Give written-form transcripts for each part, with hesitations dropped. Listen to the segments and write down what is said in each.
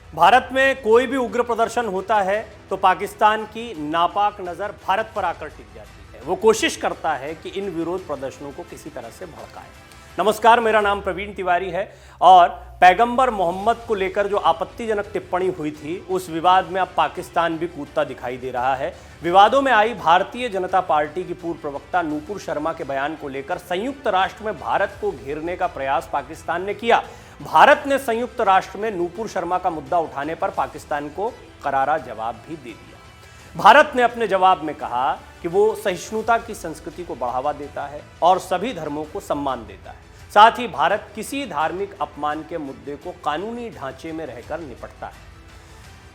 भारत में कोई भी उग्र प्रदर्शन होता है तो पाकिस्तान की नापाक नजर भारत पर आकर टिक जाती है। वो कोशिश करता है कि इन विरोध प्रदर्शनों को किसी तरह से भड़काए। नमस्कार, मेरा नाम प्रवीण तिवारी है और पैगंबर मोहम्मद को लेकर जो आपत्तिजनक टिप्पणी हुई थी उस विवाद में अब पाकिस्तान भी कूदता दिखाई दे रहा है। विवादों में आई भारतीय जनता पार्टी की पूर्व प्रवक्ता नूपुर शर्मा के बयान को लेकर संयुक्त राष्ट्र में भारत को घेरने का प्रयास पाकिस्तान ने किया। भारत ने संयुक्त राष्ट्र में नूपुर शर्मा का मुद्दा उठाने पर पाकिस्तान को करारा जवाब भी दे दिया। भारत ने अपने जवाब में कहा कि वो सहिष्णुता की संस्कृति को बढ़ावा देता है और सभी धर्मों को सम्मान देता है। साथ ही भारत किसी धार्मिक अपमान के मुद्दे को कानूनी ढांचे में रहकर निपटता है।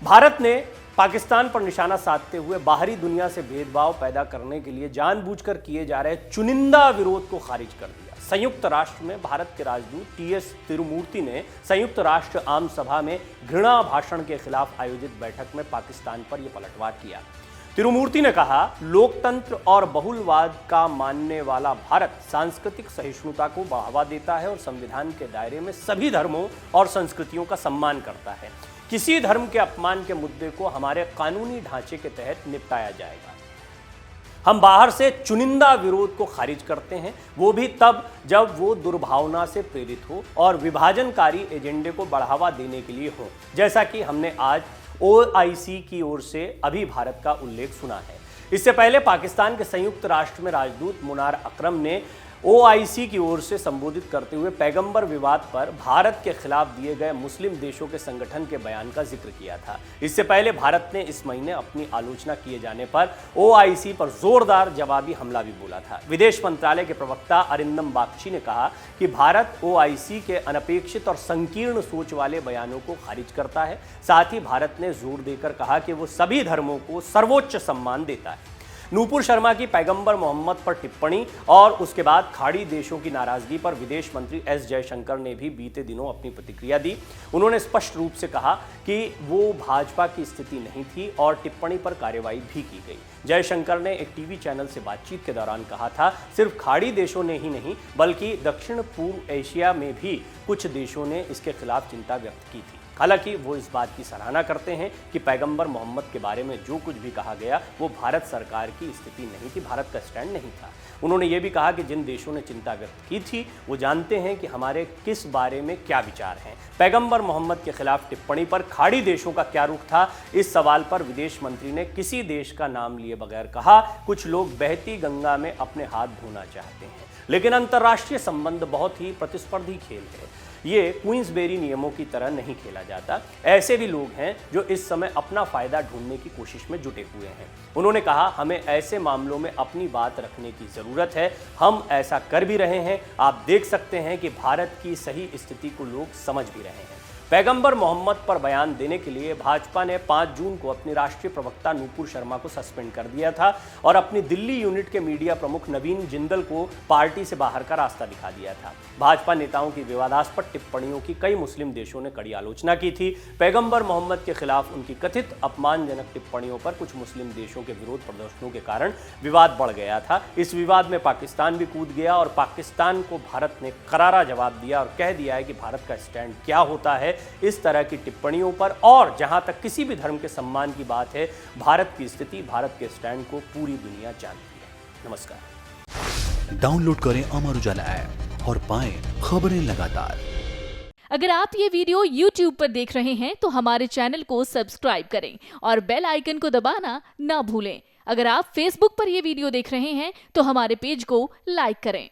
भारत ने पाकिस्तान पर निशाना साधते हुए बाहरी दुनिया से भेदभाव पैदा करने के लिए जानबूझकर किए जा रहे चुनिंदा विरोध को खारिज कर दिया। संयुक्त राष्ट्र में भारत के राजदूत टी.एस. तिरुमूर्ति ने संयुक्त राष्ट्र आम सभा में घृणा भाषण के खिलाफ आयोजित बैठक में पाकिस्तान पर यह पलटवार किया। तिरुमूर्ति ने कहा, लोकतंत्र और बहुलवाद का मानने वाला भारत सांस्कृतिक सहिष्णुता को बढ़ावा देता है और संविधान के दायरे में सभी धर्मों और संस्कृतियों का सम्मान करता है। किसी धर्म के अपमान के मुद्दे को हमारे कानूनी ढांचे के तहत निपटाया जाएगा। हम बाहर से चुनिंदा विरोध को खारिज करते हैं, वो भी तब जब वो दुर्भावना से प्रेरित हो और विभाजनकारी एजेंडे को बढ़ावा देने के लिए हो, जैसा कि हमने आज OIC की ओर से अभी भारत का उल्लेख सुना है। इससे पहले पाकिस्तान के संयुक्त राष्ट्र में राजदूत मुनार अकरम ने OIC की ओर से संबोधित करते हुए पैगंबर विवाद पर भारत के खिलाफ दिए गए मुस्लिम देशों के संगठन के बयान का जिक्र किया था। इससे पहले भारत ने इस महीने अपनी आलोचना किए जाने पर OIC पर जोरदार जवाबी हमला भी बोला था। विदेश मंत्रालय के प्रवक्ता अरिंदम बागची ने कहा कि भारत OIC के अनपेक्षित और संकीर्ण सोच वाले बयानों को खारिज करता है। साथ ही भारत ने जोर देकर कहा कि वो सभी धर्मों को सर्वोच्च सम्मान देता है। नूपुर शर्मा की पैगंबर मोहम्मद पर टिप्पणी और उसके बाद खाड़ी देशों की नाराजगी पर विदेश मंत्री एस जयशंकर ने भी बीते दिनों अपनी प्रतिक्रिया दी। उन्होंने स्पष्ट रूप से कहा कि वो भाजपा की स्थिति नहीं थी और टिप्पणी पर कार्रवाई भी की गई। जयशंकर ने एक टीवी चैनल से बातचीत के दौरान कहा था, सिर्फ खाड़ी देशों ने ही नहीं बल्कि दक्षिण पूर्व एशिया में भी कुछ देशों ने इसके खिलाफ चिंता व्यक्त की थी। हालांकि वो इस बात की सराहना करते हैं कि पैगंबर मोहम्मद के बारे में जो कुछ भी कहा गया वो भारत सरकार की स्थिति नहीं थी, भारत का स्टैंड नहीं था। उन्होंने ये भी कहा कि जिन देशों ने चिंता व्यक्त की थी वो जानते हैं कि हमारे किस बारे में क्या विचार हैं। पैगंबर मोहम्मद के खिलाफ टिप्पणी पर खाड़ी देशों का क्या रुख था, इस सवाल पर विदेश मंत्री ने किसी देश का नाम लिए बगैर कहा, कुछ लोग बहती गंगा में अपने हाथ धोना चाहते हैं, लेकिन अंतर्राष्ट्रीय संबंध बहुत ही प्रतिस्पर्धी खेल है। ये क्वींसबेरी नियमों की तरह नहीं खेला जाता। ऐसे भी लोग हैं जो इस समय अपना फायदा ढूंढने की कोशिश में जुटे हुए हैं। उन्होंने कहा, हमें ऐसे मामलों में अपनी बात रखने की जरूरत है। हम ऐसा कर भी रहे हैं। आप देख सकते हैं कि भारत की सही स्थिति को लोग समझ भी रहे हैं। पैगंबर मोहम्मद पर बयान देने के लिए भाजपा ने 5 जून को अपनी राष्ट्रीय प्रवक्ता नूपुर शर्मा को सस्पेंड कर दिया था और अपनी दिल्ली यूनिट के मीडिया प्रमुख नवीन जिंदल को पार्टी से बाहर का रास्ता दिखा दिया था। भाजपा नेताओं की विवादास्पद टिप्पणियों की कई मुस्लिम देशों ने कड़ी आलोचना की थी। पैगंबर मोहम्मद के खिलाफ उनकी कथित अपमानजनक टिप्पणियों पर कुछ मुस्लिम देशों के विरोध प्रदर्शनों के कारण विवाद बढ़ गया था। इस विवाद में पाकिस्तान भी कूद गया और पाकिस्तान को भारत ने करारा जवाब दिया और कह दिया है कि भारत का स्टैंड क्या होता है इस तरह की टिप्पणियों पर। और जहां तक किसी भी धर्म के सम्मान की बात है, भारत की स्थिति, भारत के स्टैंड को पूरी दुनिया जानती है। नमस्कार। डाउनलोड करें अमर उजाला ऐप और पाएं खबरें लगातार। अगर आप ये वीडियो YouTube पर देख रहे हैं तो हमारे चैनल को सब्सक्राइब करें और बेल आइकन को दबाना ना भूलें। अगर आप Facebook पर ये वीडियो देख रहे हैं तो हमारे पेज को लाइक करें।